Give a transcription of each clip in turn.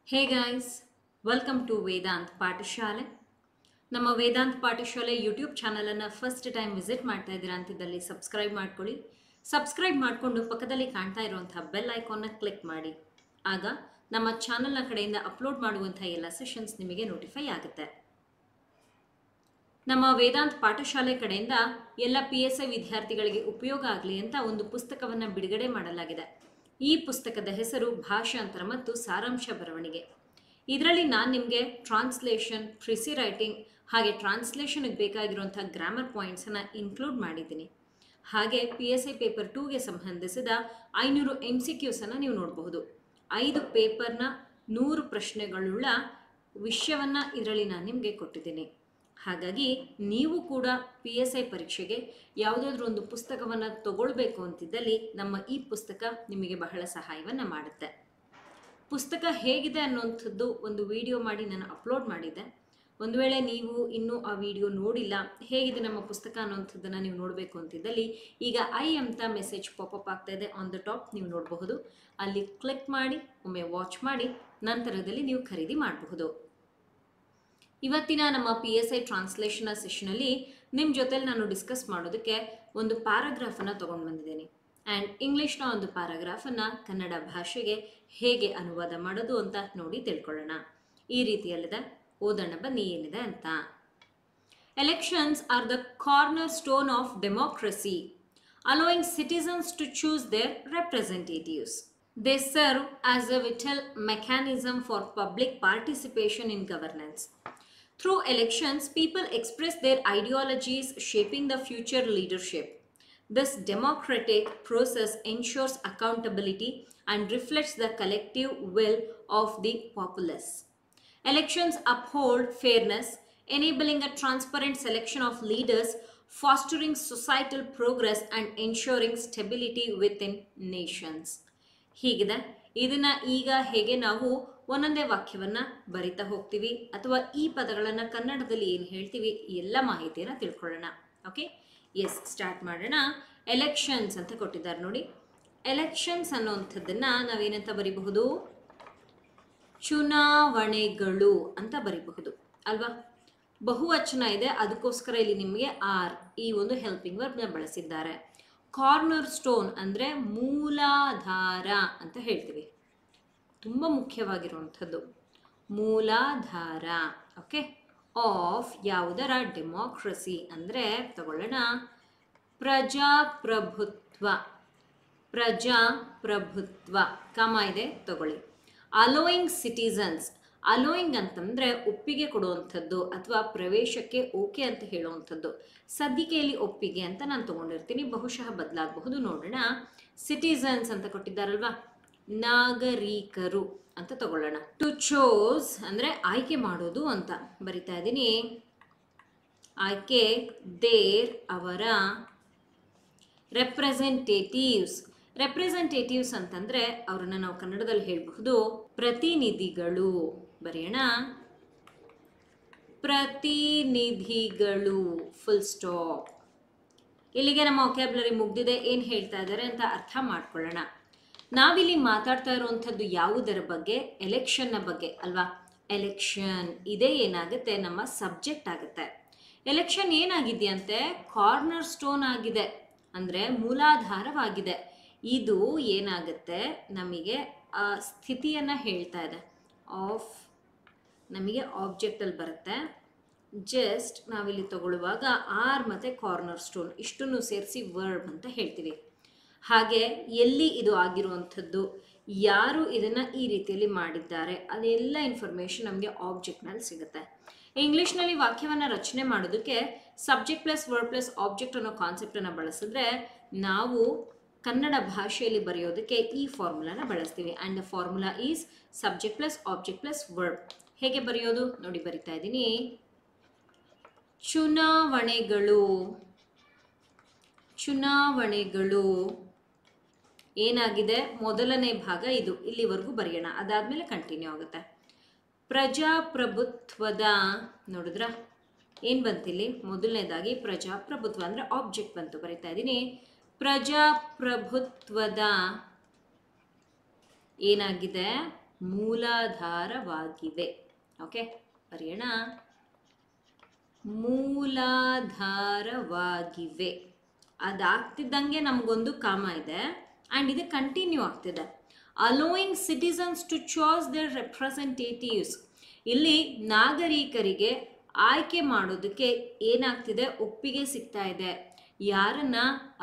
Hey guys, welcome to Vedanth Pathashale. ನಮ್ಮ ವೇದಾಂತ್ ಪಾಠಶಾಲೆ YouTube ಚಾನಲನ್ನು ಫಸ್ಟ್ ಟೈಮ್ ವಿಸಿಟ್ ಮಾಡ್ತಾ ಇದ್ದೀರಾ ಅಂತಿದ್ದಲ್ಲಿ ಸಬ್ಸ್ಕ್ರೈಬ್ ಮಾಡ್ಕೊಳ್ಳಿ. ಸಬ್ಸ್ಕ್ರೈಬ್ ಮಾಡಿಕೊಂಡು ಪಕ್ಕದಲ್ಲಿ ಕಾಣ್ತಾ ಇರುವಂಥ ಬೆಲ್ ಐಕಾನ್ನ ಕ್ಲಿಕ್ ಮಾಡಿ. ಆಗ ನಮ್ಮ ಚಾನಲ್ನ ಕಡೆಯಿಂದ ಅಪ್ಲೋಡ್ ಮಾಡುವಂಥ ಎಲ್ಲ ಸೆಷನ್ಸ್ ನಿಮಗೆ ನೋಟಿಫೈ ಆಗುತ್ತೆ. ನಮ್ಮ ವೇದಾಂತ್ ಪಾಠಶಾಲೆ ಕಡೆಯಿಂದ ಎಲ್ಲ PSI ವಿದ್ಯಾರ್ಥಿಗಳಿಗೆ ಉಪಯೋಗ ಆಗಲಿ ಅಂತ ಒಂದು ಪುಸ್ತಕವನ್ನು ಬಿಡುಗಡೆ ಮಾಡಲಾಗಿದೆ. ಈ ಪುಸ್ತಕದ ಹೆಸರು ಭಾಷಾಂತರ ಮತ್ತು ಸಾರಾಂಶ ಬರವಣಿಗೆ. ಇದರಲ್ಲಿ ನಾನು ನಿಮಗೆ ಟ್ರಾನ್ಸ್ಲೇಷನ್, ಪ್ರಿಸಿ ರೈಟಿಂಗ್ ಹಾಗೆ ಟ್ರಾನ್ಸ್ಲೇಷನ್ಗೆ ಬೇಕಾಗಿರುವಂಥ ಗ್ರಾಮರ್ ಪಾಯಿಂಟ್ಸನ್ನು ಇನ್ಕ್ಲೂಡ್ ಮಾಡಿದ್ದೀನಿ. ಹಾಗೆ PSI ಪೇಪರ್ 2ಗೆ ಸಂಬಂಧಿಸಿದ 500 MCQಸನ್ನು ನೀವು ನೋಡಬಹುದು. 5 ಪೇಪರ್ನ 100 ಪ್ರಶ್ನೆಗಳುಳ್ಳ ವಿಷಯವನ್ನು ಇದರಲ್ಲಿ ನಾನು ನಿಮಗೆ ಕೊಟ್ಟಿದ್ದೀನಿ. ಹಾಗಾಗಿ ನೀವು ಕೂಡ PSI ಪರೀಕ್ಷೆಗೆ ಯಾವುದಾದ್ರೂ ಒಂದು ಪುಸ್ತಕವನ್ನು ತಗೊಳ್ಬೇಕು ಅಂತಿದ್ದಲ್ಲಿ ನಮ್ಮ ಈ ಪುಸ್ತಕ ನಿಮಗೆ ಬಹಳ ಸಹಾಯವನ್ನು ಮಾಡುತ್ತೆ. ಪುಸ್ತಕ ಹೇಗಿದೆ ಅನ್ನುವಂಥದ್ದು ಒಂದು ವಿಡಿಯೋ ಮಾಡಿ ನಾನು ಅಪ್ಲೋಡ್ ಮಾಡಿದ್ದೆ. ಒಂದು ವೇಳೆ ನೀವು ಇನ್ನೂ ಆ ವಿಡಿಯೋ ನೋಡಿಲ್ಲ, ಹೇಗಿದೆ ನಮ್ಮ ಪುಸ್ತಕ ಅನ್ನುವಂಥದ್ದನ್ನು ನೀವು ನೋಡಬೇಕು ಅಂತಿದ್ದಲ್ಲಿ ಈಗ ಅಂತ ಮೆಸೇಜ್ ಪಾಪಪ್ ಆಗ್ತಾ ಇದೆ ಆನ್ ದ ಟಾಪ್, ನೀವು ನೋಡಬಹುದು. ಅಲ್ಲಿ ಕ್ಲಿಕ್ ಮಾಡಿ ಒಮ್ಮೆ ವಾಚ್ ಮಾಡಿ ನಂತರದಲ್ಲಿ ನೀವು ಖರೀದಿ ಮಾಡಬಹುದು. ಇವತ್ತಿನ ನಮ್ಮ PSI ಟ್ರಾನ್ಸ್ಲೇಷನ್ ಸೆಷನಲ್ಲಿ ನಿಮ್ಮ ಜೊತೆಲಿ ನಾನು ಡಿಸ್ಕಸ್ ಮಾಡೋದಕ್ಕೆ ಒಂದು ಪ್ಯಾರಾಗ್ರಾಫನ್ನು ತೊಗೊಂಡು ಬಂದಿದ್ದೀನಿ. ಆ್ಯಂಡ್ ಇಂಗ್ಲೀಷ್ನ ಒಂದು ಪ್ಯಾರಾಗ್ರಾಫನ್ನು ಕನ್ನಡ ಭಾಷೆಗೆ ಹೇಗೆ ಅನುವಾದ ಮಾಡೋದು ಅಂತ ನೋಡಿ ತಿಳ್ಕೊಳ್ಳೋಣ. ಈ ರೀತಿಯಲ್ಲಿದೆ, ಓದೋಣ ಬನ್ನಿ ಏನಿದೆ ಅಂತ. Elections are the corner stone of democracy, allowing citizens to choose their representatives. They serve as a vital mechanism for public participation in governance. Through elections, people express their ideologies shaping the future leadership. This democratic process ensures accountability and reflects the collective will of the populace. Elections uphold fairness, enabling a transparent selection of leaders, fostering societal progress and ensuring stability within nations. ಹೀಗಿದೆ. ಇದನ್ನ ಈಗ ಹೇಗೆ ನಾವು ಒಂದೊಂದೇ ವಾಕ್ಯವನ್ನ ಬರಿತಾ ಹೋಗ್ತೀವಿ ಅಥವಾ ಈ ಪದಗಳನ್ನು ಕನ್ನಡದಲ್ಲಿ ಏನು ಹೇಳ್ತೀವಿ ಎಲ್ಲ ಮಾಹಿತಿಯನ್ನು ತಿಳ್ಕೊಳ್ಳೋಣ. ಓಕೆ, ಎಸ್, ಸ್ಟಾರ್ಟ್ ಮಾಡೋಣ. ಎಲೆಕ್ಷನ್ಸ್ ಅಂತ ಕೊಟ್ಟಿದ್ದಾರೆ ನೋಡಿ. ಎಲೆಕ್ಷನ್ಸ್ ಅನ್ನುವಂಥದ್ದನ್ನ ನಾವೇನಂತ ಬರಿಬಹುದು? ಚುನಾವಣೆಗಳು ಅಂತ ಬರಿಬಹುದು ಅಲ್ವಾ? ಬಹುವಚನ ಇದೆ, ಅದಕ್ಕೋಸ್ಕರ ಇಲ್ಲಿ ನಿಮಗೆ ಆರ್ ಈ ಒಂದು ಹೆಲ್ಪಿಂಗ್ ವರ್ಬ್ನ ಬಳಸಿದ್ದಾರೆ. ಕಾರ್ನರ್ ಸ್ಟೋನ್ ಅಂದರೆ ಮೂಲಾಧಾರ ಅಂತ ಹೇಳ್ತೀವಿ. ತುಂಬ ಮುಖ್ಯವಾಗಿರುವಂಥದ್ದು ಮೂಲಾಧಾರ. ಓಕೆ, ಆಫ್ ಯಾವುದರ? ಡೆಮೋಕ್ರಸಿ ಅಂದರೆ ತಗೊಳ್ಳೋಣ ಪ್ರಜಾಪ್ರಭುತ್ವ. ಪ್ರಜಾಪ್ರಭುತ್ವ ಕಮ ಇದೆ ತಗೊಳ್ಳಿ. Allowing citizens. ಅಲೋಯಿಂಗ್ ಅಂತಂದರೆ ಒಪ್ಪಿಗೆ ಕೊಡುವಂಥದ್ದು ಅಥವಾ ಪ್ರವೇಶಕ್ಕೆ ಓಕೆ ಅಂತ ಹೇಳುವಂಥದ್ದು. ಸದ್ಯಕ್ಕೆ ಇಲ್ಲಿ ಒಪ್ಪಿಗೆ ಅಂತ ನಾನು ತೊಗೊಂಡಿರ್ತೀನಿ, ಬಹುಶಃ ಬದಲಾಗಬಹುದು, ನೋಡೋಣ. ಸಿಟಿಸನ್ಸ್ ಅಂತ ಕೊಟ್ಟಿದ್ದಾರಲ್ವಾ, ನಾಗರಿಕರು ಅಂತ ತಗೊಳ್ಳೋಣ. ಟು ಚೋಸ್ ಅಂದರೆ ಆಯ್ಕೆ ಮಾಡೋದು ಅಂತ ಬರಿತಾ ಇದ್ದೀನಿ. ಆಯ್ಕೆ ದೇರ್ ಅವರ ರೆಪ್ರೆಸೆಂಟೇಟಿವ್ಸ್. ರೆಪ್ರೆಸೆಂಟೇಟಿವ್ಸ್ ಅಂತಂದರೆ ಅವರನ್ನು ನಾವು ಕನ್ನಡದಲ್ಲಿ ಹೇಳಬಹುದು ಪ್ರತಿನಿಧಿಗಳು. ಬರೆಯೋಣ ಪ್ರತಿನಿಧಿಗಳು, ಫುಲ್ ಸ್ಟಾಪ್. ಇಲ್ಲಿಗೆ ನಮ್ಮ ವೊಕ್ಯಾಬ್ಯುಲರಿ ಮುಗ್ದಿದೆ. ಏನು ಹೇಳ್ತಾ ಇದ್ದಾರೆ ಅಂತ ಅರ್ಥ ಮಾಡ್ಕೊಳ್ಳೋಣ. ನಾವಿಲ್ಲಿ ಮಾತಾಡ್ತಾ ಇರುವಂಥದ್ದು ಯಾವುದರ ಬಗ್ಗೆ? ಎಲೆಕ್ಷನ್ನ ಬಗ್ಗೆ ಅಲ್ವಾ? ಎಲೆಕ್ಷನ್ ಇದೇ ಏನಾಗುತ್ತೆ? ನಮ್ಮ ಸಬ್ಜೆಕ್ಟ್ ಆಗುತ್ತೆ. ಎಲೆಕ್ಷನ್ ಏನಾಗಿದೆಯಂತೆ? ಕಾರ್ನರ್ ಸ್ಟೋನ್ ಆಗಿದೆ, ಅಂದರೆ ಮೂಲಾಧಾರವಾಗಿದೆ. ಇದು ಏನಾಗುತ್ತೆ? ನಮಗೆ ಆ ಸ್ಥಿತಿಯನ್ನು ಹೇಳ್ತಾ ಇದೆ. ಆಫ್ ನಮಗೆ ಆಬ್ಜೆಕ್ಟಲ್ಲಿ ಬರುತ್ತೆ. ಜಸ್ಟ್ ನಾವಿಲ್ಲಿ ತಗೊಳ್ಳುವಾಗ ಆರ್ ಮತ್ತು ಕಾರ್ನರ್ ಸ್ಟೋನ್ ಇಷ್ಟನ್ನು ಸೇರಿಸಿ ವರ್ಬ್ ಅಂತ ಹೇಳ್ತೀವಿ. ಹಾಗೆ ಎಲ್ಲಿ ಇದು ಆಗಿರುವಂಥದ್ದು, ಯಾರು ಇದನ್ನು ಈ ರೀತಿಯಲ್ಲಿ ಮಾಡಿದ್ದಾರೆ, ಅದೆಲ್ಲ ಇನ್ಫಾರ್ಮೇಷನ್ ನಮಗೆ ಆಬ್ಜೆಕ್ಟ್ನಲ್ಲಿ ಸಿಗುತ್ತೆ. ಇಂಗ್ಲೀಷ್ನಲ್ಲಿ ವಾಕ್ಯವನ್ನು ರಚನೆ ಮಾಡೋದಕ್ಕೆ subject plus word plus object ಅನ್ನೋ ಕಾನ್ಸೆಪ್ಟನ್ನು ಬಳಸಿದ್ರೆ ನಾವು ಕನ್ನಡ ಭಾಷೆಯಲ್ಲಿ ಬರೆಯೋದಕ್ಕೆ ಈ ಫಾರ್ಮುಲಾನ ಬಳಸ್ತೀವಿ. And the formula is subject plus object plus word. ಹೇಗೆ ಬರೆಯೋದು ನೋಡಿ, ಬರಿತಾ ಇದ್ದೀನಿ. ಚುನಾವಣೆಗಳು. ಚುನಾವಣೆಗಳು ಏನಾಗಿದೆ? ಮೊದಲನೇ ಭಾಗ ಇದು, ಇಲ್ಲಿವರೆಗೂ ಬರೆಯೋಣ, ಅದಾದಮೇಲೆ ಕಂಟಿನ್ಯೂ ಆಗುತ್ತೆ. ಪ್ರಜಾಪ್ರಭುತ್ವದ, ನೋಡಿದ್ರ ಏನು ಬಂತಿಲ್ಲಿ? ಮೊದಲನೇದಾಗಿ ಪ್ರಜಾಪ್ರಭುತ್ವ ಅಂದರೆ ಆಬ್ಜೆಕ್ಟ್ ಬಂತು, ಬರಿತಾ ಇದ್ದೀನಿ. ಪ್ರಜಾಪ್ರಭುತ್ವದ ಏನಾಗಿದೆ? ಮೂಲಾಧಾರವಾಗಿವೆ. ಓಕೆ, ಬರೆಯೋಣ. ಮೂಲಾಧಾರವಾಗಿವೆ. ಅದಾಗ್ತಿದ್ದಂಗೆ ನಮಗೊಂದು ಕಾಮ ಇದೆ ಆ್ಯಂಡ್ ಇದು ಕಂಟಿನ್ಯೂ ಆಗ್ತಿದೆ. Allowing citizens to choice their representatives. ಇಲ್ಲಿ ನಾಗರಿಕರಿಗೆ ಆಯ್ಕೆ ಮಾಡೋದಕ್ಕೆ ಏನಾಗ್ತಿದೆ, ಒಪ್ಪಿಗೆ ಸಿಗ್ತಾ ಇದೆ. ಯಾರನ್ನ?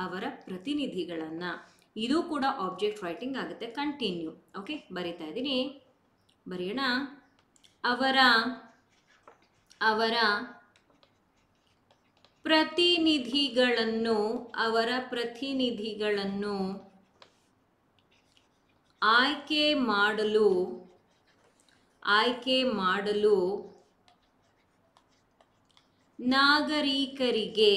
ಅವರ ಪ್ರತಿನಿಧಿಗಳನ್ನು. ಇದು ಕೂಡ ಆಬ್ಜೆಕ್ಟ್ ರೈಟಿಂಗ್ ಆಗುತ್ತೆ. ಕಂಟಿನ್ಯೂ. ಓಕೆ, ಬರಿತಾ ಇದ್ದೀನಿ, ಬರೆಯೋಣ. ಅವರ ಪ್ರತಿನಿಧಿಗಳನ್ನು ಆಯ್ಕೆ ಮಾಡಲು ನಾಗರಿಕರಿಗೆ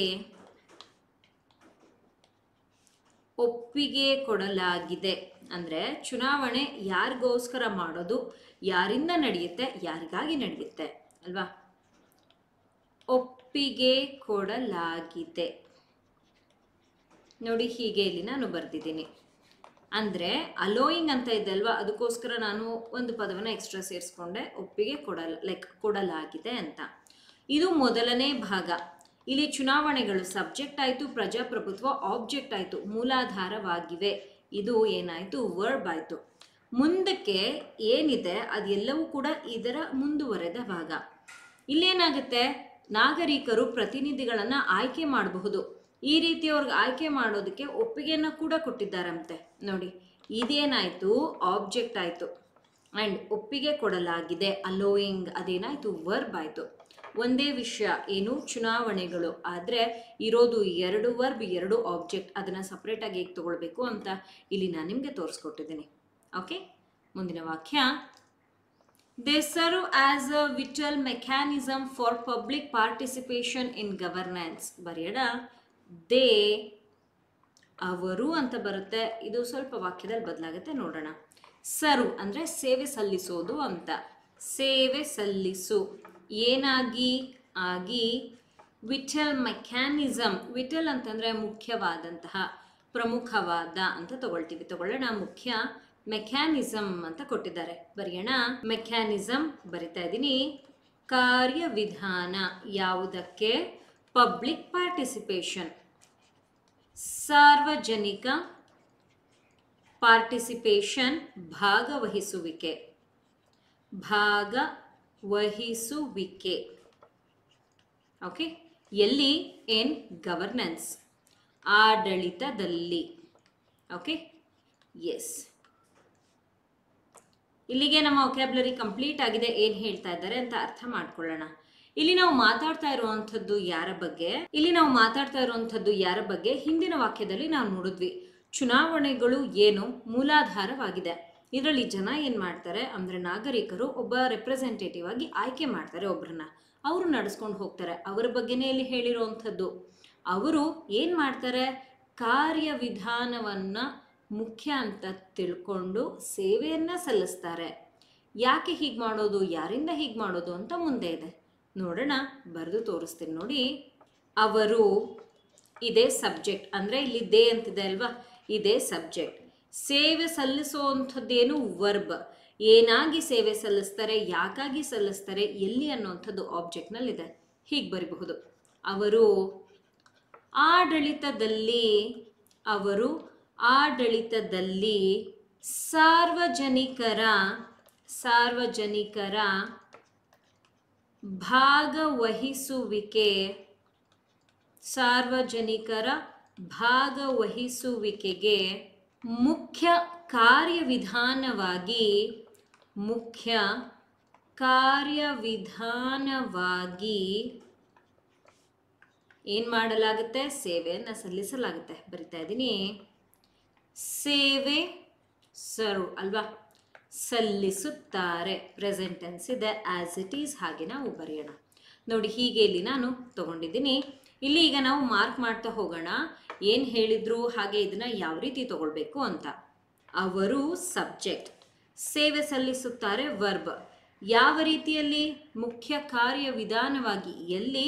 ಒಪ್ಪಿಗೆ ಕೊಡಲಾಗಿದೆ. ಅಂದರೆ ಚುನಾವಣೆ ಯಾರಿಗೋಸ್ಕರ ಮಾಡೋದು, ಯಾರಿಂದ ನಡೆಯುತ್ತೆ, ಯಾರಿಗಾಗಿ ನಡೆಯುತ್ತೆ ಅಲ್ವಾ? ಒಪ್ಪಿಗೆ ಕೊಡಲಾಗಿದೆ. ನೋಡಿ, ಹೀಗೆ ಇಲ್ಲಿ ನಾನು ಬರ್ತಿದ್ದೀನಿ. ಅಂದರೆ ಅಲೋಯಿಂಗ್ ಅಂತ ಇದೆ ಅಲ್ವಾ, ಅದಕ್ಕೋಸ್ಕರ ನಾನು ಒಂದು ಪದವನ್ನು ಎಕ್ಸ್ಟ್ರಾ ಸೇರಿಸ್ಕೊಂಡೆ, ಒಪ್ಪಿಗೆ ಕೊಡಲಾಗಿದೆ ಅಂತ. ಇದು ಮೊದಲನೇ ಭಾಗ. ಇಲ್ಲಿ ಚುನಾವಣೆಗಳು ಸಬ್ಜೆಕ್ಟ್ ಆಯಿತು, ಪ್ರಜಾಪ್ರಭುತ್ವ ಆಬ್ಜೆಕ್ಟ್ ಆಯಿತು, ಮೂಲಾಧಾರವಾಗಿವೆ ಇದು ಏನಾಯಿತು, ವರ್ಬ್ ಆಯಿತು. ಮುಂದಕ್ಕೆ ಏನಿದೆ ಅದೆಲ್ಲವೂ ಕೂಡ ಇದರ ಮುಂದುವರೆದ ಭಾಗ. ಇಲ್ಲೇನಾಗುತ್ತೆ, ನಾಗರಿಕರು ಪ್ರತಿನಿಧಿಗಳನ್ನು ಆಯ್ಕೆ ಮಾಡಬಹುದು. ಈ ರೀತಿ ಅವ್ರಿಗೆ ಆಯ್ಕೆ ಮಾಡೋದಕ್ಕೆ ಒಪ್ಪಿಗೆಯನ್ನು ಕೂಡ ಕೊಟ್ಟಿದ್ದಾರಂತೆ. ನೋಡಿ, ಇದೇನಾಯಿತು, ಆಬ್ಜೆಕ್ಟ್ ಆಯಿತು. ಆ್ಯಂಡ್ ಒಪ್ಪಿಗೆ ಕೊಡಲಾಗಿದೆ, ಅಲೋಯಿಂಗ್, ಅದೇನಾಯಿತು, ವರ್ಬ್ ಆಯಿತು. ಒಂದೇ ವಿಷಯ ಏನು, ಚುನಾವಣೆಗಳು. ಆದರೆ ಇರೋದು 2 ವರ್ಬ್ 2 ಆಬ್ಜೆಕ್ಟ್. ಅದನ್ನು ಸಪ್ರೇಟಾಗಿ ಹೇಗೆ ತೊಗೊಳ್ಬೇಕು ಅಂತ ಇಲ್ಲಿ ನಾನು ನಿಮಗೆ ತೋರಿಸ್ಕೊಟ್ಟಿದ್ದೀನಿ. ಓಕೆ, ಮುಂದಿನ ವಾಕ್ಯ. They serve as a vital mechanism for public participation in governance. ಬರೆಯೋಣ. ದೇ, ಅವರು ಅಂತ ಬರುತ್ತೆ. ಇದು ಸ್ವಲ್ಪ ವಾಕ್ಯದಲ್ಲಿ ಬದಲಾಗುತ್ತೆ, ನೋಡೋಣ. ಸರ್ವ್ ಅಂದರೆ ಸೇವೆ ಸಲ್ಲಿಸೋದು ಅಂತ. ಸೇವೆ ಸಲ್ಲಿಸು, ಏನಾಗಿ, ಆಗಿ. ವಿಟಲ್ ಮೆಕ್ಯಾನಿಸಮ್, ವಿಟಲ್ ಅಂತಂದರೆ ಮುಖ್ಯವಾದಂತಹ, ಪ್ರಮುಖವಾದ ಅಂತ ತಗೊಳ್ಳೋಣ. ಮುಖ್ಯ, ಮೆಕ್ಯಾನಿಸಮ್ ಅಂತ ಕೊಟ್ಟಿದ್ದಾರೆ. ಬರೆಯೋಣ. ಮೆಕ್ಯಾನಿಸಮ್ ಬರಿತಾ ಇದ್ದೀನಿ. ಕಾರ್ಯವಿಧಾನ, ಯಾವುದಕ್ಕೆ? ಪಬ್ಲಿಕ್ ಪಾರ್ಟಿಸಿಪೇಷನ್, ಸಾರ್ವಜನಿಕ. ಪಾರ್ಟಿಸಿಪೇಷನ್, ಭಾಗವಹಿಸುವಿಕೆ. ಓಕೆ, ಎಲ್ಲಿ? ಇನ್ ಗವರ್ನೆನ್ಸ್, ಆಡಳಿತದಲ್ಲಿ. Okay, yes. ಇಲ್ಲಿಗೆ ನಮ್ಮ ವೊಕ್ಯಾಬ್ಯುಲರಿ ಕಂಪ್ಲೀಟ್ ಆಗಿದೆ. ಏನು ಹೇಳ್ತಾ ಇದ್ದಾರೆ ಅಂತ ಅರ್ಥ ಮಾಡ್ಕೊಳ್ಳೋಣ. ಇಲ್ಲಿ ನಾವು ಮಾತಾಡ್ತಾ ಇರುವಂಥದ್ದು ಯಾರ ಬಗ್ಗೆ? ಹಿಂದಿನ ವಾಕ್ಯದಲ್ಲಿ ನಾವು ನೋಡಿದ್ವಿ. ಚುನಾವಣೆಗಳು ಏನು, ಮೂಲಾಧಾರವಾಗಿದೆ. ಇದರಲ್ಲಿ ಜನ ಏನು ಮಾಡ್ತಾರೆ ಅಂದರೆ ನಾಗರಿಕರು ಒಬ್ಬ ರೆಪ್ರೆಸೆಂಟೇಟಿವ್ ಆಗಿ ಆಯ್ಕೆ ಮಾಡ್ತಾರೆ ಒಬ್ಬರನ್ನ. ಅವರು ನಡೆಸ್ಕೊಂಡು ಹೋಗ್ತಾರೆ. ಅವರ ಬಗ್ಗೆನೇ ಇಲ್ಲಿ ಹೇಳಿರುವಂಥದ್ದು. ಅವರು ಏನು ಮಾಡ್ತಾರೆ, ಕಾರ್ಯವಿಧಾನವನ್ನು ಮುಖ್ಯ ಅಂತ ತಿಳ್ಕೊಂಡು ಸೇವೆಯನ್ನು ಸಲ್ಲಿಸ್ತಾರೆ. ಯಾಕೆ ಹೀಗೆ ಮಾಡೋದು, ಯಾರಿಂದ ಹೀಗೆ ಮಾಡೋದು ಅಂತ ಮುಂದೆ ಇದೆ, ನೋಡೋಣ. ಬರೆದು ತೋರಿಸ್ತೀನಿ ನೋಡಿ. ಅವರು, ಇದೇ ಸಬ್ಜೆಕ್ಟ್. ಅಂದರೆ ಇಲ್ಲಿ ದೇ ಅಂತಿದೆ ಅಲ್ವಾ, ಇದೇ ಸಬ್ಜೆಕ್ಟ್. ಸೇವೆ ಸಲ್ಲಿಸುವಂಥದ್ದೇನು, ವರ್ಬ್. ಏನಾಗಿ ಸೇವೆ ಸಲ್ಲಿಸ್ತಾರೆ, ಯಾಕಾಗಿ ಸಲ್ಲಿಸ್ತಾರೆ, ಎಲ್ಲಿ ಅನ್ನುವಂಥದ್ದು ಆಬ್ಜೆಕ್ಟ್ನಲ್ಲಿದೆ. ಹೀಗೆ ಬರಿಬಹುದು. ಅವರು ಆಡಳಿತದಲ್ಲಿ ಸಾರ್ವಜನಿಕರ ಭಾಗವಹಿಸುವಿಕೆಗೆ ಮುಖ್ಯ ಕಾರ್ಯವಿಧಾನವಾಗಿ ಏನು ಮಾಡಲಾಗುತ್ತೆ, ಸೇವೆಯನ್ನು ಸಲ್ಲಿಸಲಾಗುತ್ತೆ. ಬರಿತಾ ಇದ್ದೀನಿ. ಸೇವೆ, ಸರ್ವ್ ಅಲ್ವಾ, ಸಲ್ಲಿಸುತ್ತಾರೆ. ಪ್ರೆಸೆಂಟ್ ಟೆನ್ಸ್ ಇದೆ, ಆಸ್ ಇಟ್ ಈಸ್. ಹಾಗೆ ನಾವು ಬರೆಯೋಣ. ನೋಡಿ, ಹೀಗೆ ಇಲ್ಲಿ ನಾನು ತಗೊಂಡಿದ್ದೀನಿ. ಇಲ್ಲಿ ಈಗ ನಾವು ಮಾರ್ಕ್ ಮಾಡ್ತಾ ಹೋಗೋಣ. ಏನು ಹೇಳಿದ್ರು, ಹಾಗೆ ಇದನ್ನು ಯಾವ ರೀತಿ ತಗೊಳ್ಬೇಕು ಅಂತ. ಅವರು ಸಬ್ಜೆಕ್ಟ್, ಸೇವೆ ಸಲ್ಲಿಸುತ್ತಾರೆ ವರ್ಬ್. ಯಾವ ರೀತಿಯಲ್ಲಿ, ಮುಖ್ಯ ಕಾರ್ಯವಿಧಾನವಾಗಿ. ಎಲ್ಲಿ,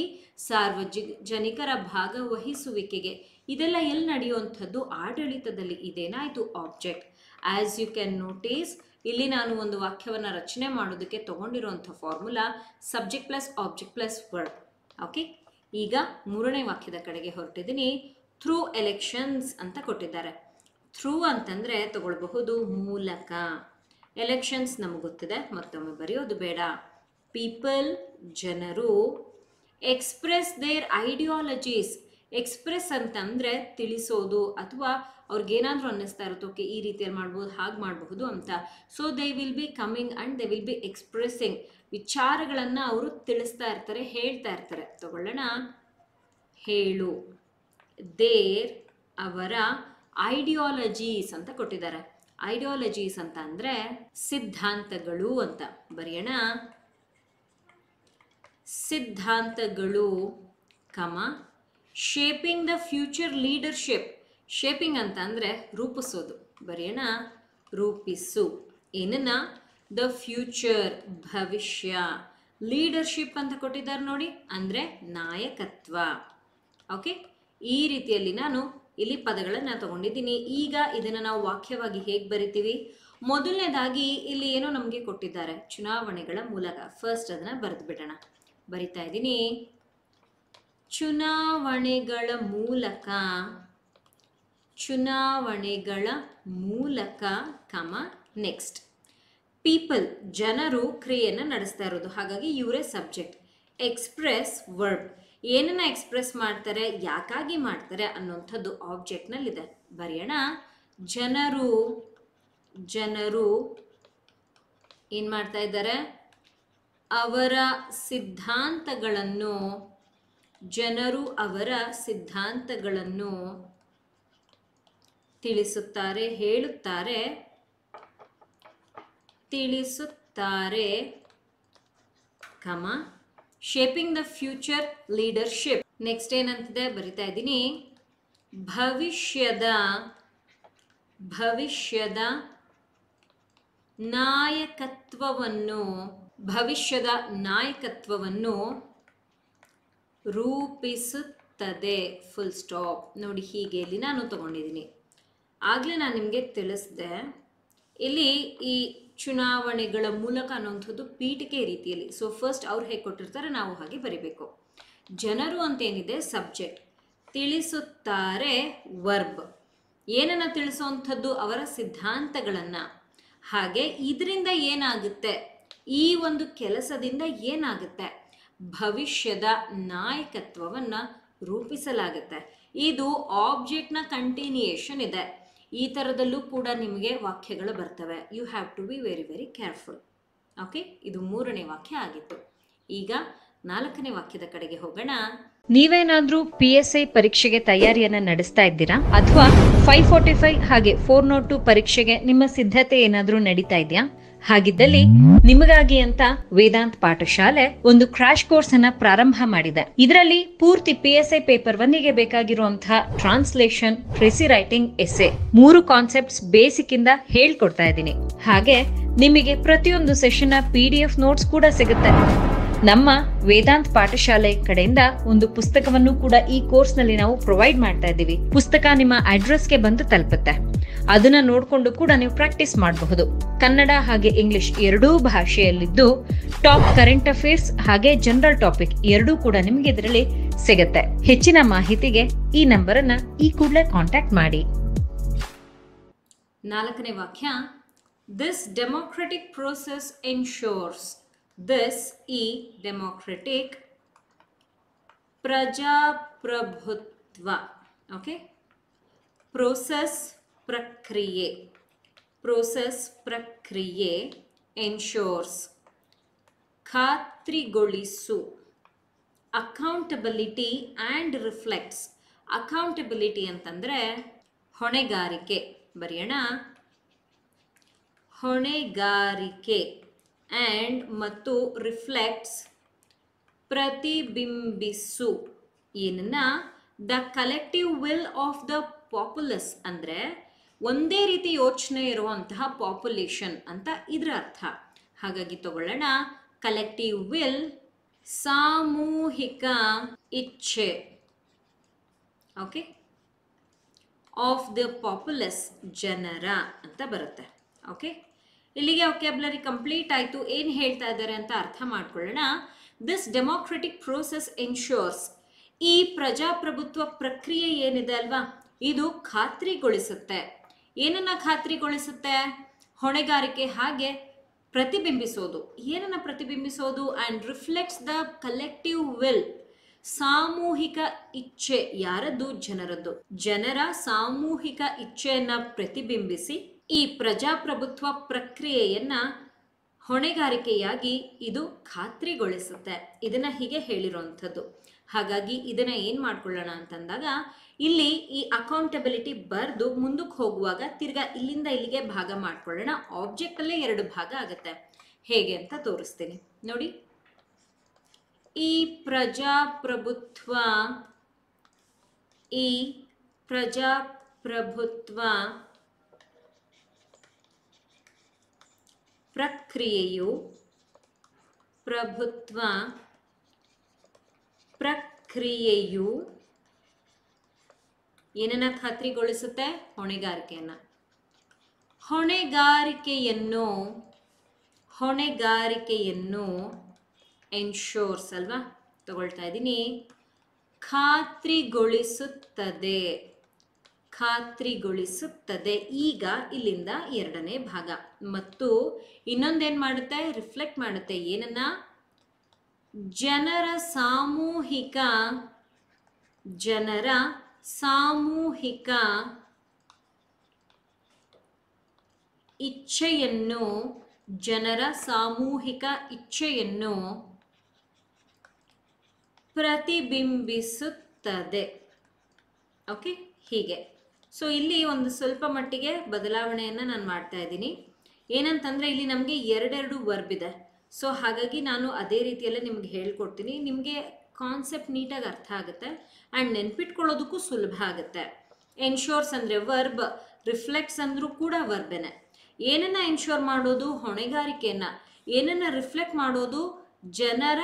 ಸಾರ್ವಜನಿಕರ ಭಾಗವಹಿಸುವಿಕೆಗೆ. ಇದೆಲ್ಲ ಎಲ್ಲಿ ನಡೆಯುವಂಥದ್ದು, ಆಡಳಿತದಲ್ಲಿ. ಇದೇನಾಯಿತು, object. As you can notice, ಇಲ್ಲಿ ನಾನು ಒಂದು ವಾಕ್ಯವನ್ನು ರಚನೆ ಮಾಡೋದಕ್ಕೆ ತಗೊಂಡಿರುವಂಥ formula subject plus object plus verb. Okay, ಈಗ ಮೂರನೇ ವಾಕ್ಯದ ಕಡೆಗೆ ಹೊರಟಿದ್ದೀನಿ. ಥ್ರೂ ಎಲೆಕ್ಷನ್ಸ್ ಅಂತ ಕೊಟ್ಟಿದ್ದಾರೆ. ಥ್ರೂ ಅಂತಂದರೆ ತಗೊಳ್ಬಹುದು ಮೂಲಕ. ಎಲೆಕ್ಷನ್ಸ್ ನಮಗೆ ಗೊತ್ತಿದೆ, ಮತ್ತೊಮ್ಮೆ ಬರೆಯೋದು ಬೇಡ. ಪೀಪಲ್ ಜನರು ಎಕ್ಸ್ಪ್ರೆಸ್ ದೇರ್ ಐಡಿಯಾಲಜೀಸ್. ಎಕ್ಸ್ಪ್ರೆಸ್ ಅಂತಂದರೆ ತಿಳಿಸೋದು, ಅಥವಾ ಅವ್ರಿಗೇನಾದರೂ ಅನ್ನಿಸ್ತಾ ಇರುತ್ತೆ ಓಕೆ ಈ ರೀತಿಯಲ್ಲಿ ಮಾಡ್ಬೋದು, ಹಾಗೆ ಮಾಡಬಹುದು ಅಂತ. So they will be coming and they will be expressing. ವಿಚಾರಗಳನ್ನು ಅವರು ತಿಳಿಸ್ತಾ ಇರ್ತಾರೆ, ಹೇಳ್ತಾ ಇರ್ತಾರೆ. ತಗೊಳ್ಳೋಣ, ಹೇಳು. ದೇರ್ ಅವರ ಐಡಿಯಾಲಜೀಸ್ ಅಂತ ಕೊಟ್ಟಿದ್ದಾರೆ. ಐಡಿಯಾಲಜೀಸ್ ಅಂತ ಅಂದರೆ ಸಿದ್ಧಾಂತಗಳು ಅಂತ ಬರೆಯೋಣ. ಸಿದ್ಧಾಂತಗಳು, shaping the future leadership. Shaping ಅಂತ ಅಂದರೆ ರೂಪಿಸೋದು, ಬರೆಯೋಣ ರೂಪಿಸು. ಏನನ್ನ? ದ ಫ್ಯೂಚರ್, ಭವಿಷ್ಯ. ಲೀಡರ್ಶಿಪ್ ಅಂತ ಕೊಟ್ಟಿದ್ದಾರೆ ನೋಡಿ, ಅಂದರೆ ನಾಯಕತ್ವ. ಓಕೆ, ಈ ರೀತಿಯಲ್ಲಿ ನಾನು ಇಲ್ಲಿ ಪದಗಳನ್ನು ತಗೊಂಡಿದ್ದೀನಿ. ಈಗ ಇದನ್ನು ನಾವು ವಾಕ್ಯವಾಗಿ ಹೇಗೆ ಬರಿತೀವಿ? ಮೊದಲನೇದಾಗಿ ಇಲ್ಲಿ ಏನೋ ನಮಗೆ ಕೊಟ್ಟಿದ್ದಾರೆ, ಚುನಾವಣೆಗಳ ಮೂಲಕ. ಫಸ್ಟ್ ಅದನ್ನು ಬರೆದು ಬಿಡೋಣ. ಬರಿತಾ ಇದ್ದೀನಿ. ಚುನಾವಣೆಗಳ ಮೂಲಕ, ಚುನಾವಣೆಗಳ ಮೂಲಕ, ನೆಕ್ಸ್ಟ್ ಪೀಪಲ್ ಜನರು ಕ್ರಿಯೆಯನ್ನು ನಡೆಸ್ತಾ ಇರೋದು, ಹಾಗಾಗಿ ಇವರೇ ಸಬ್ಜೆಕ್ಟ್. ಎಕ್ಸ್ಪ್ರೆಸ್ ವರ್ಬ್, ಏನನ್ನ ಎಕ್ಸ್ಪ್ರೆಸ್ ಮಾಡ್ತಾರೆ, ಯಾಕಾಗಿ ಮಾಡ್ತಾರೆ ಅನ್ನೋಂಥದ್ದು ಆಬ್ಜೆಕ್ಟ್ನಲ್ಲಿದೆ. ಬರೆಯೋಣ ಜನರು. ಜನರು ಏನು ಮಾಡ್ತಾ ಇದ್ದಾರೆ? ಅವರ ಸಿದ್ಧಾಂತಗಳನ್ನು, ಜನರು ಅವರ ಸಿದ್ಧಾಂತಗಳನ್ನು ತಿಳಿಸುತ್ತಾರೆ, ಹೇಳುತ್ತಾರೆ, ತಿಳಿಸುತ್ತಾರೆ, shaping the future leadership. Next ಏನಂತಿದೆ ಬರಿತಾ ಇದ್ದೀನಿ. ಭವಿಷ್ಯದ, ಭವಿಷ್ಯದ ನಾಯಕತ್ವವನ್ನು, ಭವಿಷ್ಯದ ನಾಯಕತ್ವವನ್ನು ರೂಪಿಸುತ್ತದೆ. Full stop. ನೋಡಿ, ಹೀಗೆ ಇಲ್ಲಿ ನಾನು ತಗೊಂಡಿದ್ದೀನಿ. ಆಗಲೇ ನಾನು ನಿಮಗೆ ತಿಳಿಸಿದೆ, ಇಲ್ಲಿ ಈ ಚುನಾವಣೆಗಳ ಮೂಲಕ ಅನ್ನೋಂಥದ್ದು ಪೀಠಿಕೆ ರೀತಿಯಲ್ಲಿ. ಸೊ ಫಸ್ಟ್ ಅವ್ರು ಹೇಗೆ ಕೊಟ್ಟಿರ್ತಾರೆ ನಾವು ಹಾಗೆ ಬರಿಬೇಕು. ಜನರು ಅಂತೇನಿದೆ ಸಬ್ಜೆಕ್ಟ್, ತಿಳಿಸುತ್ತಾರೆ ವರ್ಬ್. ಏನನ್ನು ತಿಳಿಸುವಂಥದ್ದು? ಅವರ ಸಿದ್ಧಾಂತಗಳನ್ನು. ಹಾಗೆ ಇದರಿಂದ ಏನಾಗುತ್ತೆ, ಈ ಒಂದು ಕೆಲಸದಿಂದ ಏನಾಗುತ್ತೆ? ಭವಿಷ್ಯದ ನಾಯಕತ್ವವನ್ನು ರೂಪಿಸಲಾಗುತ್ತೆ. ಇದು ಆಬ್ಜೆಕ್ಟ್ನ ಕಂಟಿನ್ಯೂಯೇಷನ್ ಇದೆ. ಈ ಥರದಲ್ಲೂ ಕೂಡ ನಿಮಗೆ ವಾಕ್ಯಗಳು ಬರ್ತವೆ. You have to be very very careful. Okay, ಇದು ಮೂರನೇ ವಾಕ್ಯ ಆಗಿತ್ತು. ಈಗ ನಾಲ್ಕನೇ ವಾಕ್ಯದ ಕಡೆಗೆ ಹೋಗೋಣ. ನೀವೇನಾದ್ರೂ PSI ಪರೀಕ್ಷೆಗೆ ತಯಾರಿಯನ್ನ ನಡೆಸ್ತಾ ಇದ್ದೀರಾ, ಅಥವಾ 545 ಹಾಗೆ 402 ಪರೀಕ್ಷೆಗೆ ನಿಮ್ಮ ಸಿದ್ಧತೆ ಏನಾದ್ರೂ ನಡೀತಾ ಇದೆಯಾ? ಹಾಗಿದ್ದಲ್ಲಿ ನಿಮಗಾಗಿ ಅಂತ ವೇದಾಂತ್ ಪಾಠಶಾಲೆ ಒಂದು ಕ್ರಾಶ್ ಕೋರ್ಸ್ ಅನ್ನ ಪ್ರಾರಂಭ ಮಾಡಿದೆ. ಇದರಲ್ಲಿ ಪೂರ್ತಿ PSI ಪೇಪರ್ 1ಗೆ ಬೇಕಾಗಿರುವಂತಹ translation, precis writing, essay 3 concepts basic ಇಂದ ಹೇಳ್ಕೊಡ್ತಾ ಇದ್ದೀನಿ. ಹಾಗೆ ನಿಮಗೆ ಪ್ರತಿಯೊಂದು ಸೆಷನ್ PDF ನೋಟ್ಸ್ ಕೂಡ ಸಿಗುತ್ತೆ. ನಮ್ಮ ವೇದಾಂತ್ ಪಾಠಶಾಲೆ ಕಡೆಯಿಂದ ಒಂದು ಪುಸ್ತಕವನ್ನು ಕೂಡ ಈ ಕೋರ್ಸ್ ನಲ್ಲಿ ನಾವು ಪ್ರೊವೈಡ್ ಮಾಡ್ತಾ ಇದ್ದೀವಿ. ಪುಸ್ತಕ ನಿಮ್ಮ ಅಡ್ರೆಸ್ಗೆ ಬಂದು ತಲುಪುತ್ತೆ. ಅದನ್ನ ನೋಡ್ಕೊಂಡು ಕೂಡ ನೀವು ಪ್ರಾಕ್ಟೀಸ್ ಮಾಡಬಹುದು. ಕನ್ನಡ ಹಾಗೆ ಇಂಗ್ಲಿಷ್ ಎರಡೂ ಭಾಷೆಯಲ್ಲಿದ್ದು ಟಾಪ್ ಕರೆಂಟ್ ಅಫೇರ್ಸ್ ಹಾಗೆ ಜನರಲ್ ಟಾಪಿಕ್ ಎರಡೂ ಕೂಡ ನಿಮಗೆ ಇದರಲ್ಲಿ ಸಿಗುತ್ತೆ. ಹೆಚ್ಚಿನ ಮಾಹಿತಿಗೆ ಈ ನಂಬರ್ ಅನ್ನ ಈ ಕೂಡಲೇ ಕಾಂಟ್ಯಾಕ್ಟ್ ಮಾಡಿ. ನಾಲ್ಕನೇ ವಾಕ್ಯ. This democratic process ensures. This ಈ ಡೆಮೋಕ್ರೆಟಿಕ್ ಪ್ರಜಾಪ್ರಭುತ್ವ. ಓಕೆ, ಪ್ರೋಸೆಸ್ ಪ್ರಕ್ರಿಯೆ, ಪ್ರೋಸೆಸ್ ಪ್ರಕ್ರಿಯೆ, ಎನ್ಶೋರ್ಸ್ ಖಾತ್ರಿಗೊಳಿಸು, ಅಕೌಂಟಬಿಲಿಟಿ ಆ್ಯಂಡ್ ರಿಫ್ಲೆಕ್ಟ್ಸ್. ಅಕೌಂಟಬಿಲಿಟಿ ಅಂತಂದರೆ ಹೊಣೆಗಾರಿಕೆ. ಬರೆಯೋಣ ಹೊಣೆಗಾರಿಕೆ. ಆ್ಯಂಡ್ ಮತ್ತು ರಿಫ್ಲೆಕ್ಟ್ಸ್ ಪ್ರತಿಬಿಂಬಿಸು. ಏನನ್ನ? The collective will of the populace, ಅಂದರೆ ಒಂದೇ ರೀತಿ ಯೋಚನೆ ಇರುವಂತಹ ಪಾಪ್ಯುಲೇಷನ್ ಅಂತ ಇದರ ಅರ್ಥ. ಹಾಗಾಗಿ ತಗೊಳ್ಳೋಣ ಕಲೆಕ್ಟಿವ್ ವಿಲ್, ಸಾಮೂಹಿಕ ಇಚ್ಛೆ. ಓಕೆ, ಆಫ್ ದ ಪಾಪ್ಯುಲಸ್ ಜನರ ಅಂತ ಬರುತ್ತೆ. ಓಕೆ, ಇಲ್ಲಿಗೆ ವೊಕ್ಯಾಬ್ಯುಲರಿ ಕಂಪ್ಲೀಟ್ ಆಯಿತು. ಏನು ಹೇಳ್ತಾ ಇದ್ದಾರೆ ಅಂತ ಅರ್ಥ ಮಾಡ್ಕೊಳ್ಳೋಣ. ದಿಸ್ ಡೆಮೋಕ್ರೆಟಿಕ್ ಪ್ರೋಸೆಸ್ ಎನ್ಶೋರ್ಸ್, ಈ ಪ್ರಜಾಪ್ರಭುತ್ವ ಪ್ರಕ್ರಿಯೆ ಏನಿದೆ ಅಲ್ವಾ, ಇದು ಖಾತ್ರಿಗೊಳಿಸುತ್ತೆ. ಏನನ್ನ ಖಾತ್ರಿಗೊಳಿಸುತ್ತೆ? ಹೊಣೆಗಾರಿಕೆ ಹಾಗೆ ಪ್ರತಿಬಿಂಬಿಸೋದು. ಏನನ್ನ ಪ್ರತಿಬಿಂಬಿಸೋದು? And reflects the collective will, ಸಾಮೂಹಿಕ ಇಚ್ಛೆ. ಯಾರದ್ದು? ಜನರದ್ದು. ಜನರ ಸಾಮೂಹಿಕ ಇಚ್ಛೆಯನ್ನ ಪ್ರತಿಬಿಂಬಿಸಿ ಈ ಪ್ರಜಾಪ್ರಭುತ್ವ ಪ್ರಕ್ರಿಯೆಯನ್ನ ಹೊಣೆಗಾರಿಕೆಯಾಗಿ ಇದು ಖಾತ್ರಿಗೊಳಿಸುತ್ತೆ. ಇದನ್ನ ಹೀಗೆ ಹೇಳಿರೋಂಥದ್ದು. ಹಾಗಾಗಿ ಇದನ್ನ ಏನು ಮಾಡ್ಕೊಳ್ಳೋಣ ಅಂತಂದಾಗ, ಇಲ್ಲಿ ಈ ಅಕೌಂಟಬಿಲಿಟಿ ಬರೆದು ಮುಂದಕ್ಕೆ ಹೋಗುವಾಗ ತಿರ್ಗಾ ಇಲ್ಲಿಂದ ಇಲ್ಲಿಗೆ ಭಾಗ ಮಾಡ್ಕೊಳ್ಳೋಣ. ಆಬ್ಜೆಕ್ಟಲ್ಲೇ 2 ಭಾಗ ಆಗುತ್ತೆ. ಹೇಗೆ ಅಂತ ತೋರಿಸ್ತೀನಿ ನೋಡಿ. ಈ ಪ್ರಜಾಪ್ರಭುತ್ವ ಪ್ರಕ್ರಿಯೆಯು ಏನನ್ನ ಖಾತ್ರಿಗೊಳಿಸುತ್ತೆ? ಹೊಣೆಗಾರಿಕೆಯನ್ನು ಎನ್ಶೋರ್ಸ್ ಅಲ್ವಾ, ತಗೊಳ್ತಾ ಇದ್ದೀನಿ, ಖಾತ್ರಿಗೊಳಿಸುತ್ತದೆ. ಈಗ ಇಲ್ಲಿಂದ 2ನೇ ಭಾಗ. ಮತ್ತು ಇನ್ನೊಂದೇನು ಮಾಡುತ್ತೆ? ರಿಫ್ಲೆಕ್ಟ್ ಮಾಡುತ್ತೆ. ಏನನ್ನ? ಜನರ ಸಾಮೂಹಿಕ ಇಚ್ಛೆಯನ್ನು ಪ್ರತಿಬಿಂಬಿಸುತ್ತದೆ. ಓಕೆ, ಹೀಗೆ. ಸೊ ಇಲ್ಲಿ ಒಂದು ಸ್ವಲ್ಪ ಮಟ್ಟಿಗೆ ಬದಲಾವಣೆಯನ್ನು ನಾನು ಮಾಡ್ತಾ ಇದ್ದೀನಿ. ಏನಂತಂದರೆ ಇಲ್ಲಿ ನಮಗೆ 2 ವರ್ಬ್ ಇದೆ. ಸೊ ಹಾಗಾಗಿ ನಾನು ಅದೇ ರೀತಿಯಲ್ಲೇ ನಿಮ್ಗೆ ಹೇಳ್ಕೊಡ್ತೀನಿ. ನಿಮಗೆ ಕಾನ್ಸೆಪ್ಟ್ ನೀಟಾಗಿ ಅರ್ಥ ಆಗುತ್ತೆ ಆ್ಯಂಡ್ ನೆನ್ಪಿಟ್ಕೊಳ್ಳೋದಕ್ಕೂ ಸುಲಭ ಆಗುತ್ತೆ. ಎನ್ಶೋರ್ಸ್ ಅಂದರೆ ವರ್ಬ್, ರಿಫ್ಲೆಕ್ಟ್ಸ್ ಅಂದರೂ ಕೂಡ ವರ್ಬೇನೆ. ಏನನ್ನ ಎನ್ಶೋರ್ ಮಾಡೋದು? ಹೊಣೆಗಾರಿಕೆಯನ್ನು. ಏನನ್ನ ರಿಫ್ಲೆಕ್ಟ್ ಮಾಡೋದು? ಜನರ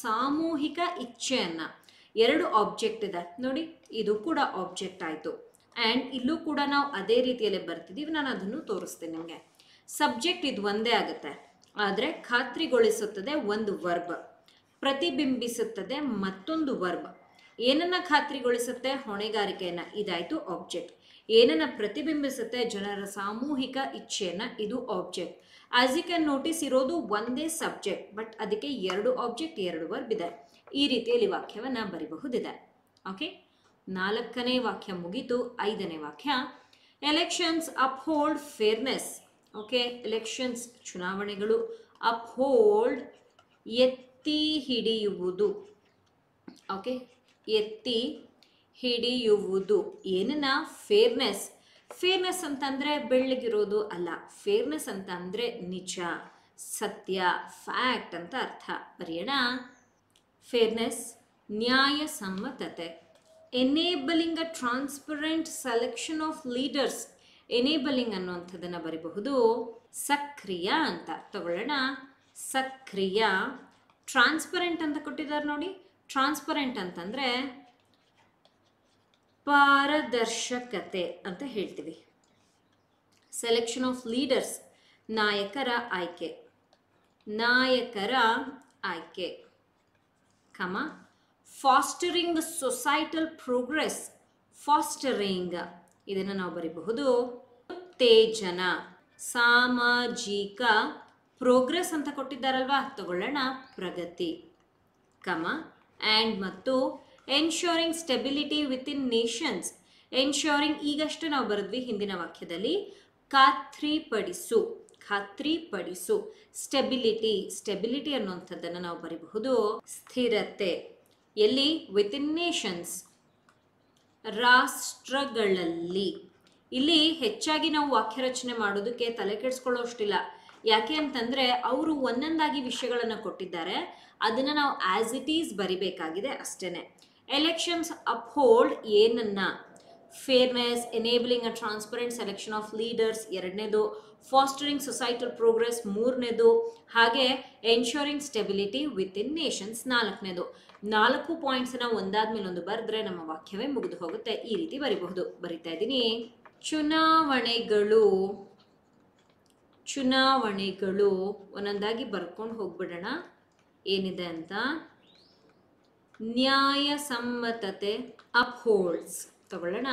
ಸಾಮೂಹಿಕ ಇಚ್ಛೆಯನ್ನು. 2 ಆಬ್ಜೆಕ್ಟ್ ಇದೆ ನೋಡಿ, ಇದು ಕೂಡ ಆಬ್ಜೆಕ್ಟ್ ಆಯಿತು. ಆ್ಯಂಡ್ ಇಲ್ಲೂ ಕೂಡ ನಾವು ಅದೇ ರೀತಿಯಲ್ಲೇ ಬರ್ತಿದ್ದೀವಿ. ನಾನು ಅದನ್ನು ತೋರಿಸ್ತೀನಿ ನಿಮಗೆ. ಸಬ್ಜೆಕ್ಟ್ ಇದು ಒಂದೇ ಆಗುತ್ತೆ, ಆದರೆ ಖಾತ್ರಿಗೊಳಿಸುತ್ತದೆ ಒಂದು ವರ್ಬ್, ಪ್ರತಿಬಿಂಬಿಸುತ್ತದೆ ಮತ್ತೊಂದು ವರ್ಬ್. ಏನನ್ನ ಖಾತ್ರಿಗೊಳಿಸುತ್ತೆ? ಹೊಣೆಗಾರಿಕೆಯನ್ನು. ಇದಾಯಿತು ಆಬ್ಜೆಕ್ಟ್. ಏನನ್ನ ಪ್ರತಿಬಿಂಬಿಸುತ್ತೆ? ಜನರ ಸಾಮೂಹಿಕ ಇಚ್ಛೆಯನ್ನು. ಇದು object. As you can notice ಇರೋದು ಒಂದೇ ಸಬ್ಜೆಕ್ಟ್, ಬಟ್ ಅದಕ್ಕೆ 2 ಆಬ್ಜೆಕ್ಟ್ 2 ವರ್ಬ್ ಇದೆ. ಈ ರೀತಿಯಲ್ಲಿ ವಾಕ್ಯವನ್ನು ಬರೀಬಹುದಿದೆ. ಓಕೆ, 4ನೇ ವಾಕ್ಯ ಮುಗೀತು. 5ನೇ ವಾಕ್ಯ, elections uphold fairness. Okay, elections ಚುನಾವಣೆಗಳು, ಅಪ್ಹೋಲ್ಡ್ ಎತ್ತಿ ಹಿಡಿಯುವುದು. ಓಕೆ, ಎತ್ತಿ ಹಿಡಿಯುವುದು. ಏನನ್ನ? ಫೇರ್ನೆಸ್. ಫೇರ್ನೆಸ್ ಅಂತಂದರೆ ಬೆಳ್ಳಗಿರೋದು ಅಲ್ಲ. ಫೇರ್ನೆಸ್ ಅಂತ ಅಂದರೆ ನಿಜ, ಸತ್ಯ, ಫ್ಯಾಕ್ಟ್ ಅಂತ ಅರ್ಥ. ಬರೆಯೋಣ. ಫೇರ್ನೆಸ್, ನ್ಯಾಯಸಮ್ಮತತೆ. Enabling a transparent selection of leaders. Enabling ಅನ್ನುವಂಥದ್ದನ್ನು ಬರೀಬಹುದು. ಸಕ್ರಿಯ ಅಂತ ತಗೊಳ್ಳೋಣ. ಸಕ್ರಿಯ. ಟ್ರಾನ್ಸ್ಪರೆಂಟ್ ಅಂತ ಕೊಟ್ಟಿದ್ದಾರೆ ನೋಡಿ. ಟ್ರಾನ್ಸ್ಪರೆಂಟ್ ಅಂತಂದರೆ ಪಾರದರ್ಶಕತೆ ಅಂತ ಹೇಳ್ತೀವಿ. ಸೆಲೆಕ್ಷನ್ ಆಫ್ ಲೀಡರ್ಸ್, ನಾಯಕರ ಆಯ್ಕೆ. ಫಾಸ್ಟರಿಂಗ್ ಸೊಸೈಟಲ್ ಪ್ರೋಗ್ರೆಸ್. ಫಾಸ್ಟರಿಂಗ್ ಇದನ್ನು ನಾವು ಬರೀಬಹುದು. ಉತ್ತೇಜನ, ಸಾಮಾಜಿಕ. ಪ್ರೋಗ್ರೆಸ್ ಅಂತ ಕೊಟ್ಟಿದ್ದಾರಲ್ವಾ, ತಗೊಳ್ಳೋಣ ಪ್ರಗತಿ, ಆ್ಯಂಡ್ ಮತ್ತು ensuring stability within nations. Ensuring ಈಗಷ್ಟು ನಾವು ಬರೆದ್ವಿ ಹಿಂದಿನ ವಾಕ್ಯದಲ್ಲಿ. ಖಾತ್ರಿಪಡಿಸು. ಸ್ಟೆಬಿಲಿಟಿ ಅನ್ನುವಂಥದ್ದನ್ನು ನಾವು ಬರೀಬಹುದು. ಸ್ಥಿರತೆ. ಎಲ್ಲಿ? ವಿತಿನ್ ನೇಷನ್ಸ್, ರಾಷ್ಟ್ರಗಳಲ್ಲಿ. ಇಲ್ಲಿ ಹೆಚ್ಚಾಗಿ ನಾವು ವಾಕ್ಯ ರಚನೆ ಮಾಡೋದಕ್ಕೆ ತಲೆ ಕೆಡಿಸ್ಕೊಳ್ಳೋ ಅಷ್ಟಿಲ್ಲ. ಯಾಕೆ ಅಂತಂದರೆ ಅವರು ಒಂದೊಂದಾಗಿ ವಿಷಯಗಳನ್ನು ಕೊಟ್ಟಿದ್ದಾರೆ, ಅದನ್ನು ನಾವು ಆ್ಯಸ್ ಇಟ್ ಈಸ್ ಬರಿಬೇಕಾಗಿದೆ ಅಷ್ಟೇ. ಎಲೆಕ್ಷನ್ಸ್ ಅಪ್ಹೋಲ್ಡ್ ಏನನ್ನ? Fairness, enabling a transparent selection of leaders 2ನೇದು, ಫಾಸ್ಟರಿಂಗ್ ಸೊಸೈಟಲ್ ಪ್ರೋಗ್ರೆಸ್ 3ನೇದು, ಹಾಗೆ ಎನ್ಶೋರಿಂಗ್ ಸ್ಟೆಬಿಲಿಟಿ ವಿತಿನ್ ನೇಷನ್ಸ್ 4ನೇದು. 4 ಪಾಯಿಂಟ್ಸನ್ನ ಒಂದಾದ್ಮೇಲೆ ಒಂದು ಬರೆದ್ರೆ ನಮ್ಮ ವಾಕ್ಯವೇ ಮುಗಿದು ಹೋಗುತ್ತೆ. ಈ ರೀತಿ ಬರಿಬಹುದು. ಬರಿತಾ ಇದ್ದೀನಿ. ಚುನಾವಣೆಗಳು ಒಂದೊಂದಾಗಿ ಬರ್ಕೊಂಡು ಹೋಗ್ಬಿಡೋಣ ಏನಿದೆ ಅಂತ. ನ್ಯಾಯಸಮ್ಮತತೆ ಅಪ್ಹೋಲ್ಡ್ಸ್ ತಗೊಳ್ಳೋಣ.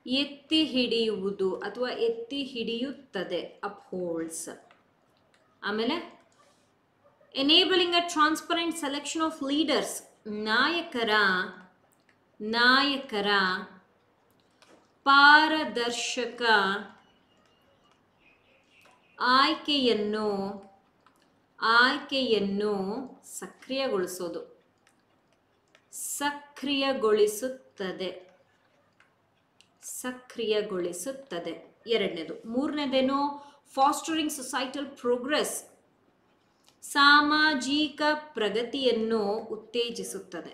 ಎತ್ತಿ ಹಿಡಿಯುವುದು ಅಥವಾ ಎತ್ತಿ ಹಿಡಿಯುತ್ತದೆ ಅಪ್ಹೋಲ್ಡ್ಸ್. ಆಮೇಲೆ enabling a transparent selection of leaders, ನಾಯಕರ ಪಾರದರ್ಶಕ ಆಯ್ಕೆಯನ್ನು ಸಕ್ರಿಯಗೊಳಿಸುತ್ತದೆ. ಎರಡನೇದು. ಮೂರನೇದೇನು? ಫಾಸ್ಟರಿಂಗ್ ಸೊಸೈಟಲ್ ಪ್ರೋಗ್ರೆಸ್, ಸಾಮಾಜಿಕ ಪ್ರಗತಿಯನ್ನು ಉತ್ತೇಜಿಸುತ್ತದೆ.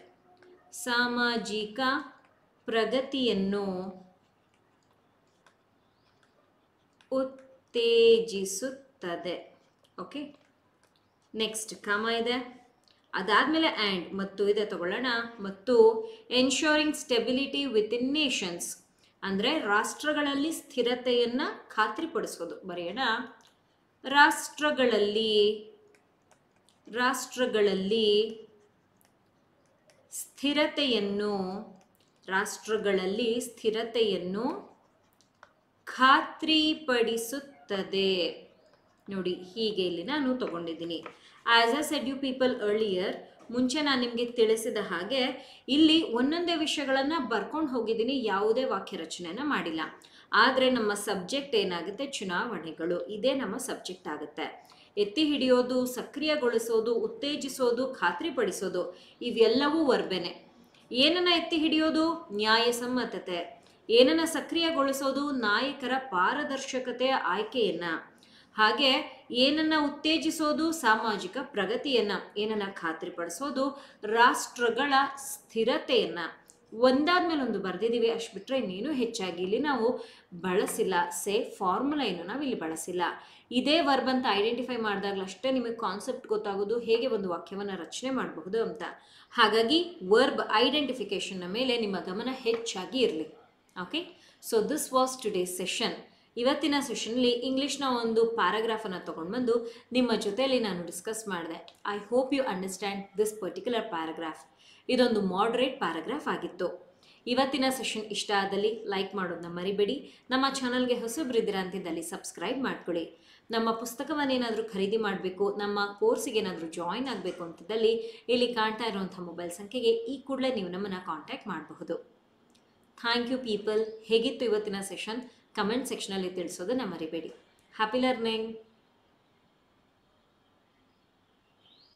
ಓಕೆ, ನೆಕ್ಸ್ಟ್ ಕಾಮ ಇದೆ. ಅದಾದಮೇಲೆ ಆ್ಯಂಡ್ ಮತ್ತು ಇದೆ ತಗೊಳ್ಳೋಣ. ಮತ್ತು ಎನ್ಶೋರಿಂಗ್ ಸ್ಟೆಬಿಲಿಟಿ ವಿತಿನ್ ನೇಷನ್ಸ್ ಅಂದರೆ ರಾಷ್ಟ್ರಗಳಲ್ಲಿ ಸ್ಥಿರತೆಯನ್ನು ಖಾತ್ರಿಪಡಿಸೋದು. ಬರೆಯೋಣ. ರಾಷ್ಟ್ರಗಳಲ್ಲಿ ಸ್ಥಿರತೆಯನ್ನು ಖಾತ್ರಿಪಡಿಸುತ್ತದೆ. ನೋಡಿ, ಹೀಗೆ ಇಲ್ಲಿ ನಾನು ತಗೊಂಡಿದ್ದೀನಿ. As I said you people earlier, ಮುಂಚೆ ನಾನು ನಿಮಗೆ ತಿಳಿಸಿದ ಹಾಗೆ ಇಲ್ಲಿ ಒಂದೊಂದೇ ವಿಷಯಗಳನ್ನು ಬರ್ಕೊಂಡು ಹೋಗಿದ್ದೀನಿ, ಯಾವುದೇ ವಾಕ್ಯ ರಚನೆಯನ್ನು ಮಾಡಿಲ್ಲ. ಆದರೆ ನಮ್ಮ ಸಬ್ಜೆಕ್ಟ್ ಏನಾಗುತ್ತೆ? ಚುನಾವಣೆಗಳು. ಇದೇ ನಮ್ಮ ಸಬ್ಜೆಕ್ಟ್ ಆಗುತ್ತೆ. ಎತ್ತಿ ಹಿಡಿಯೋದು, ಸಕ್ರಿಯಗೊಳಿಸೋದು, ಉತ್ತೇಜಿಸೋದು, ಖಾತ್ರಿಪಡಿಸೋದು ಇವೆಲ್ಲವೂ ವರ್ಬೆನೆ. ಏನನ್ನ ಎತ್ತಿ ಹಿಡಿಯೋದು? ನ್ಯಾಯಸಮ್ಮತತೆ. ಏನನ್ನ ಸಕ್ರಿಯಗೊಳಿಸೋದು? ನಾಯಕರ ಪಾರದರ್ಶಕತೆಯ ಆಯ್ಕೆಯನ್ನ. ಹಾಗೆ ಏನನ್ನ ಉತ್ತೇಜಿಸೋದು? ಸಾಮಾಜಿಕ ಪ್ರಗತಿಯನ್ನ. ಏನನ್ನ ಖಾತ್ರಿಪಡಿಸೋದು? ರಾಷ್ಟ್ರಗಳ ಸ್ಥಿರತೆಯನ್ನ. ಒಂದಾದ್ಮೇಲೆ ಒಂದು ಬರೆದಿದ್ದೀವಿ, ಅಷ್ಟು ಬಿಟ್ಟರೆ ಇನ್ನೇನು ಹೆಚ್ಚಾಗಿ ಇಲ್ಲಿ ನಾವು ಬಳಸಿಲ್ಲ. ಫಾರ್ಮುಲಾ ಏನು ನಾವು ಇಲ್ಲಿ ಬಳಸಿಲ್ಲ. ಇದೇ ವರ್ಬ್ ಅಂತ ಐಡೆಂಟಿಫೈ ಮಾಡಿದಾಗಲಷ್ಟೇ ನಿಮಗೆ ಕಾನ್ಸೆಪ್ಟ್ ಗೊತ್ತಾಗೋದು, ಹೇಗೆ ಒಂದು ವಾಕ್ಯವನ್ನು ರಚನೆ ಮಾಡಬಹುದು ಅಂತ. ಹಾಗಾಗಿ ವರ್ಬ್ ಐಡೆಂಟಿಫಿಕೇಶನ್ನ ಮೇಲೆ ನಿಮ್ಮ ಗಮನ ಹೆಚ್ಚಾಗಿ ಇರಲಿ. Okay, so this was today's session. ಇವತ್ತಿನ ಸೆಷನ್ಲಿ ಇಂಗ್ಲೀಷ್ನ ಒಂದು ಪ್ಯಾರಾಗ್ರಾಫನ್ನು ತೊಗೊಂಡು ಬಂದು ನಿಮ್ಮ ಜೊತೆಯಲ್ಲಿ ನಾನು ಡಿಸ್ಕಸ್ ಮಾಡಿದೆ. I hope you understand this particular paragraph. ಇದೊಂದು ಮಾಡ್ರೇಟ್ ಪ್ಯಾರಾಗ್ರಾಫ್ ಆಗಿತ್ತು. ಇವತ್ತಿನ ಸೆಷನ್ ಇಷ್ಟ ಆದಲ್ಲಿ ಲೈಕ್ ಮಾಡೋದನ್ನ ಮರಿಬೇಡಿ. ನಮ್ಮ ಚಾನಲ್ಗೆ ಹೊಸಬ್ರಿದ್ದೀರಾ ಅಂತಿದ್ದಲ್ಲಿ ಸಬ್ಸ್ಕ್ರೈಬ್ ಮಾಡ್ಕೊಳ್ಳಿ. ನಮ್ಮ ಪುಸ್ತಕವನ್ನೇನಾದರೂ ಖರೀದಿ ಮಾಡಬೇಕು, ನಮ್ಮ ಕೋರ್ಸಿಗೆ ಏನಾದರೂ ಜಾಯಿನ್ ಆಗಬೇಕು ಅಂತಿದ್ದಲ್ಲಿ ಇಲ್ಲಿ ಕಾಣ್ತಾ ಇರುವಂಥ ಮೊಬೈಲ್ ಸಂಖ್ಯೆಗೆ ಈ ಕೂಡಲೇ ನೀವು ನಮ್ಮನ್ನು ಕಾಂಟ್ಯಾಕ್ಟ್ ಮಾಡಬಹುದು. Thank you people. ಹೇಗಿತ್ತು ಇವತ್ತಿನ ಸೆಷನ್? ಕಮೆಂಟ್ ಸೆಕ್ಷನಲ್ಲಿ ತಿಳಿಸೋದನ್ನ ಮರಿಬೇಡಿ. Happy learning.